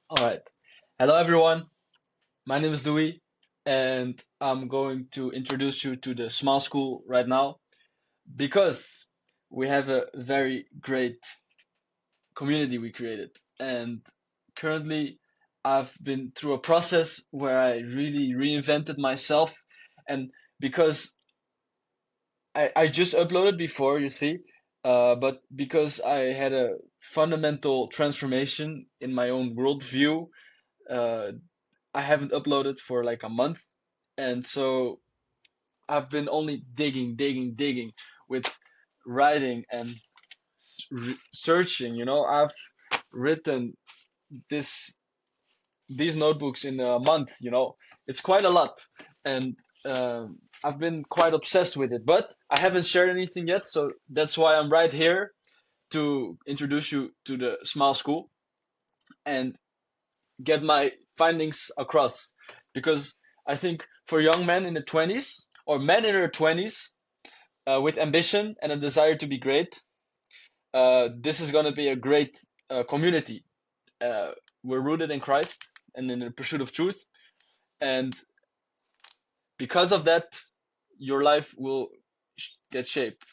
All right. Hello, everyone. My name is Louis, and I'm going to introduce you to the SMILE Skool right now because we have a very great community we created. And currently, I've been through a process where I really reinvented myself. And because I just uploaded before, you see, but because I had a fundamental transformation in my own worldview, uh, I haven't uploaded for like a month, and so I've been only digging with writing and searching. I've written this these notebooks in a month. It's quite a lot, and I've been quite obsessed with it. But I haven't shared anything yet, so that's why I'm right here to introduce you to the SMILE Skool and get my findings across because I think for young men in the 20s or men in their 20s with ambition and a desire to be great, this is going to be a great community. Uh, we're rooted in Christ and in the pursuit of truth, and because of that, your life will get shaped,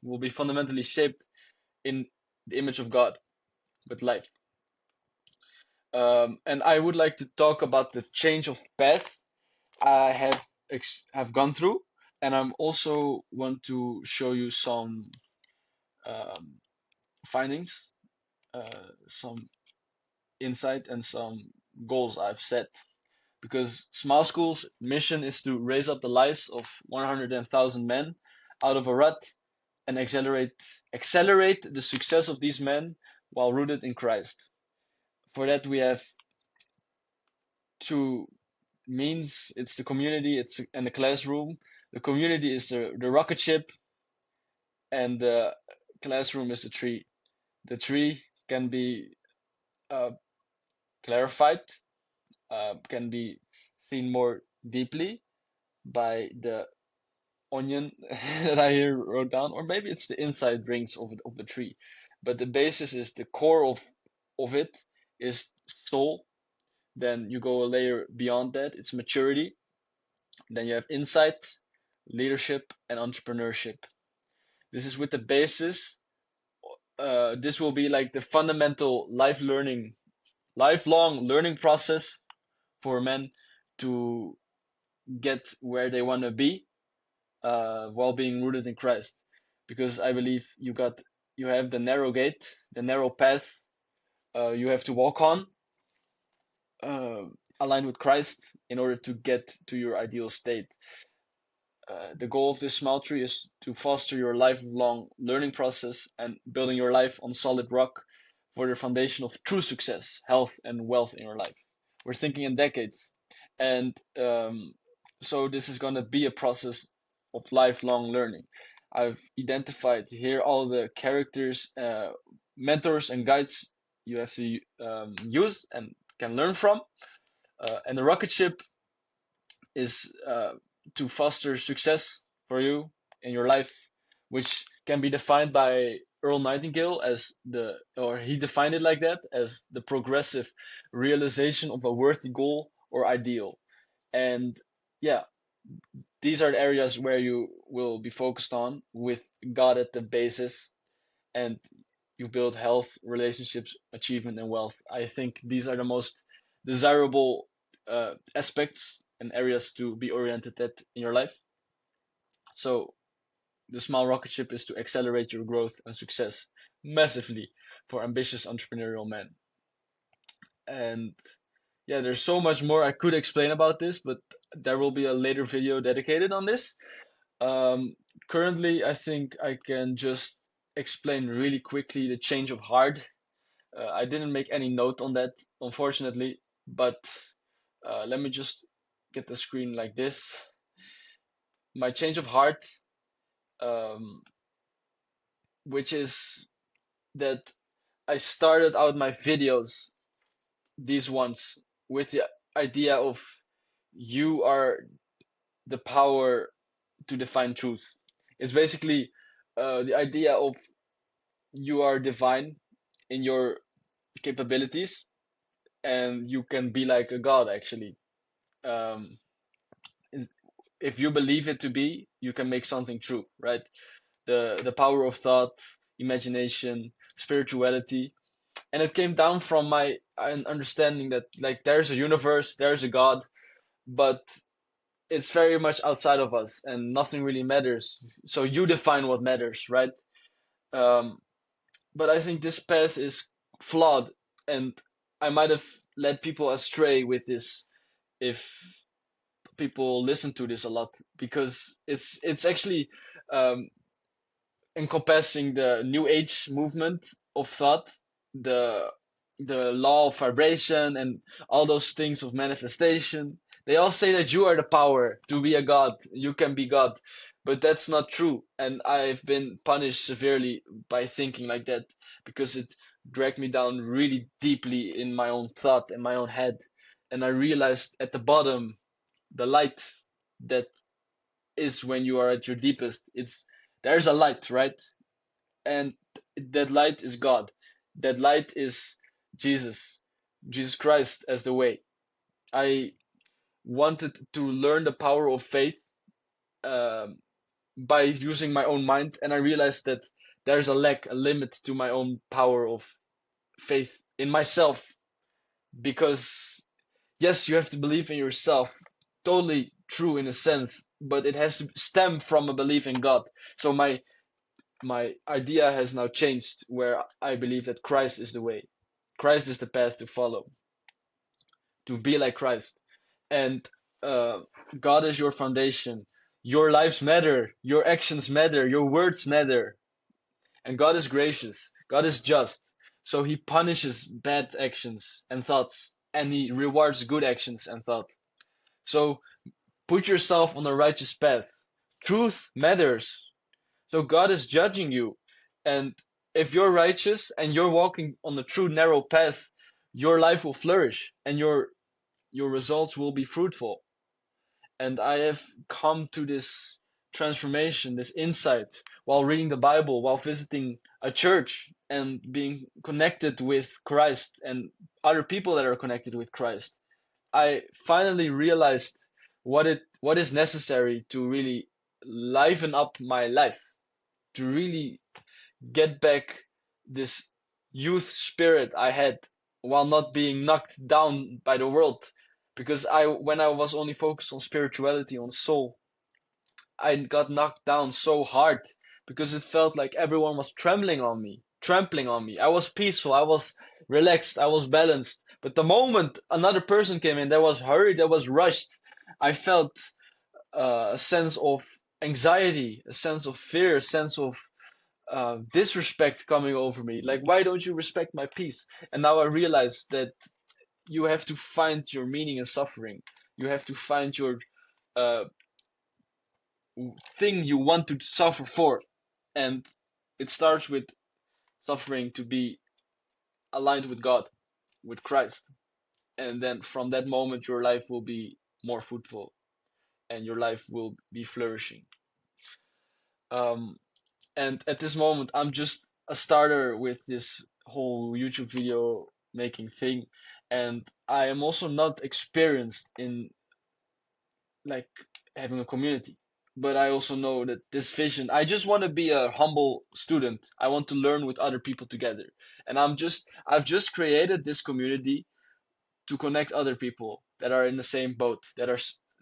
will be fundamentally shaped in the image of God with life. And I would like to talk about the change of path I have gone through, and I'm also want to show you some um, findings, some insight, and some goals I've set. Because SMILE Skool's mission is to raise up the lives of 100,000 men out of a rut and accelerate the success of these men while rooted in Christ. For that, we have two means. It's the community, it's and the classroom. The community is the rocket ship, and the classroom is the tree. The tree can be uh, clarified, can be seen more deeply by the onion that I here wrote down, or maybe it's the inside rings of the tree. But the basis is the core of it is soul. Then you go a layer beyond that, it's maturity. Then you have insight, leadership, and entrepreneurship. This is with the basis. This will be like the fundamental lifelong learning process for men to get where they want to be while being rooted in Christ. Because I believe you have the narrow gate, the narrow path you have to walk on, uh, aligned with Christ, in order to get to your ideal state. The goal of this smile tree is to foster your lifelong learning process and building your life on solid rock for the foundation of true success, health, and wealth in your life. We're thinking in decades. And so this is going to be a process of lifelong learning. I've identified here all the characters, mentors, and guides you have to use and can learn from. And the rocket ship is to foster success for you in your life, which can be defined by Earl Nightingale as or he defined it like that, as the progressive realization of a worthy goal or ideal. And yeah, these are the areas where you will be focused on with God at the basis, and you build health, relationships, achievement, and wealth. I think these are the most desirable aspects and areas to be oriented at in your life. So the small rocket ship is to accelerate your growth and success massively for ambitious entrepreneurial men. And yeah, there's so much more I could explain about this, but there will be a later video dedicated on this. Um, Currently, I think I can just explain really quickly the change of heart. I didn't make any note on that, unfortunately, but let me just get the screen like this. My change of heart, um, which is that I started out my videos, these ones, with the idea of you are the power to define truth. It's basically the idea of you are divine in your capabilities, and you can be like a god actually. Um, if you believe it to be, you can make something true, right? The power of thought, imagination, spirituality, and it came down from my understanding that like there's a universe, there's a God, but it's very much outside of us, and nothing really matters. So you define what matters, right? Um, but I think this path is flawed, and I might have led people astray with this if people listen to this a lot, because it's actually um, encompassing the new age movement of thought, the the law of vibration and all those things of manifestation. They all say that you are the power to be a god, you can be god, but that's not true. And I've been punished severely by thinking like that, because it dragged me down really deeply in my own thought and my own head. And I realized at the bottom, the light that is when you are at your deepest, it's there's a light, right? And that light is God. That light is Jesus, Jesus Christ as the way. I wanted to learn the power of faith um, by using my own mind, and I realized that there's a lack, a limit to my own power of faith in myself. Because yes, you have to believe in yourself, totally true in a sense, but it has to stem from a belief in God. So my idea has now changed, where I believe that Christ is the way. Christ is the path to follow, to be like Christ. And uh, God is your foundation. Your lives matter, your actions matter, your words matter. And God is gracious, God is just. So he punishes bad actions and thoughts, and he rewards good actions and thought. So put yourself on the righteous path. Truth matters. So God is judging you. And if you're righteous and you're walking on the true narrow path, your life will flourish and your results will be fruitful. And I have come to this transformation, this insight, while reading the Bible, while visiting a church and being connected with Christ and other people that are connected with Christ. I finally realized what is necessary to really liven up my life, to really get back this youth spirit I had while not being knocked down by the world. Because when I was only focused on spirituality, on soul, I got knocked down so hard, because it felt like everyone was trampling on me. I was peaceful, I was relaxed, I was balanced. But the moment another person came in that was hurried, that was rushed, I felt a sense of anxiety, a sense of fear, a sense of disrespect coming over me. Like, why don't you respect my peace? And now I realize that you have to find your meaning in suffering. You have to find your uh, thing you want to suffer for. And it starts with suffering to be aligned with God, with Christ. And then from that moment, your life will be more fruitful and your life will be flourishing. Um, and at this moment, I'm just a starter with this whole YouTube video making thing. And I am also not experienced in like having a community. But I also know that this vision, I just want to be a humble student. I want to learn with other people together. And I've just created this community to connect other people that are in the same boat, that are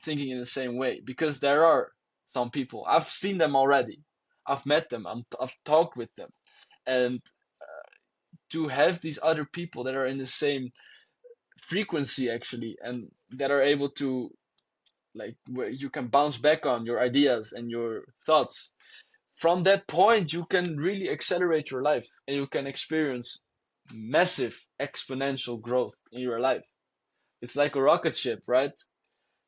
thinking in the same way. Because there are some people, I've seen them already. I've met them, I've talked with them. And to have these other people that are in the same frequency actually, and that are able to like where you can bounce back on your ideas and your thoughts. From that point, you can really accelerate your life and you can experience massive exponential growth in your life. It's like a rocket ship, right?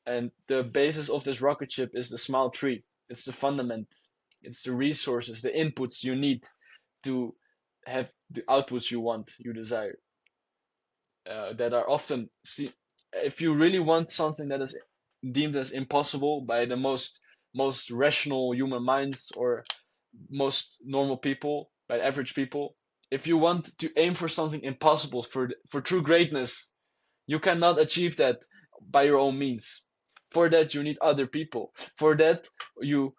And the basis of this rocket ship is the SMILE tree. It's the fundament, it's the resources, the inputs you need to have the outputs you want, you desire. That are often see if you really want something that is deemed as impossible by the most rational human minds or most normal people, by average people. If you want to aim for something impossible, for true greatness, You cannot achieve that by your own means. For that, you need other people. For that, you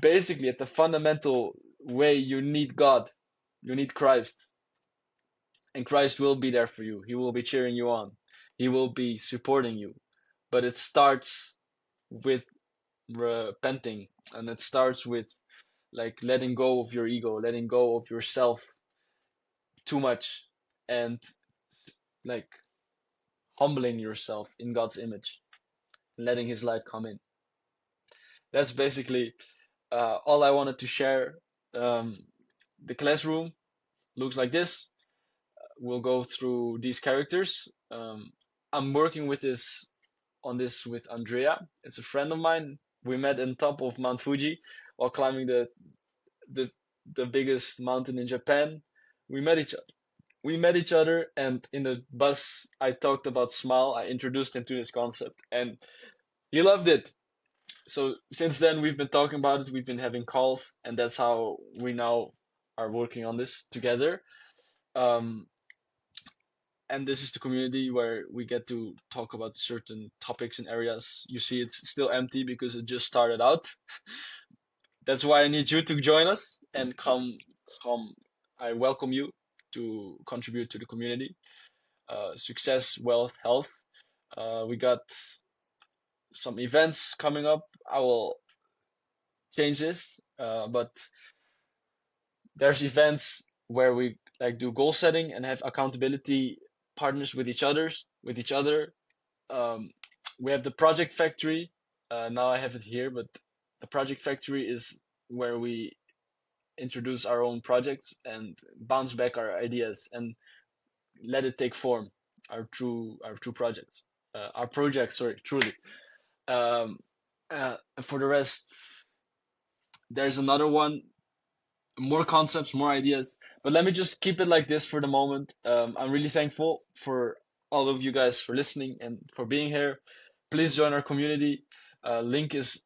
basically, at the fundamental way, you need God. You need Christ. And Christ will be there for you. He will be cheering you on. He will be supporting you. But it starts with repenting, and it starts with like letting go of your ego, letting go of yourself too much, and like humbling yourself in God's image, letting His light come in. That's basically all I wanted to share. Um, the classroom looks like this. We'll go through these characters. I'm working with this on this with Andrea. It's a friend of mine. We met on top of Mount Fuji while climbing the the biggest mountain in Japan. We met each other. We met each other, and in the bus, I talked about SMILE. I introduced him to this concept, and he loved it. So since then, we've been talking about it. We've been having calls, and that's how we now are working on this together. Um, and this is the community where we get to talk about certain topics and areas. You see, it's still empty because it just started out. That's why I need you to join us and come. I welcome you to contribute to the community. Success, wealth, health. We got some events coming up. I will change this, but there's events where we like do goal setting and have accountability partners with each other. Um, we have the project factory. Now I have it here, but the project factory is where we introduce our own projects and bounce back our ideas and let it take form. Our true projects. Our projects, sorry, truly. Um, for the rest, there's another one, more concepts, more ideas. But let me just keep it like this for the moment. I'm really thankful for all of you guys for listening and for being here. Please join our community. Link is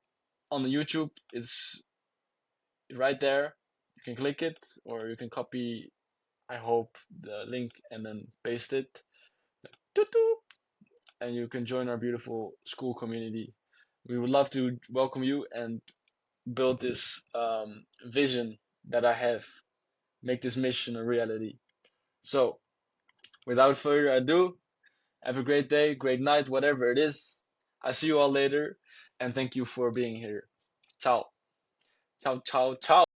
on the YouTube. It's right there. You can click it or you can copy, I hope, the link and then paste it. And you can join our beautiful Skool community. We would love to welcome you and build this vision that I have, make this mission a reality. So, without further ado, have a great day, great night, whatever it is. I see you all later, and thank you for being here. Ciao. Ciao, ciao, ciao.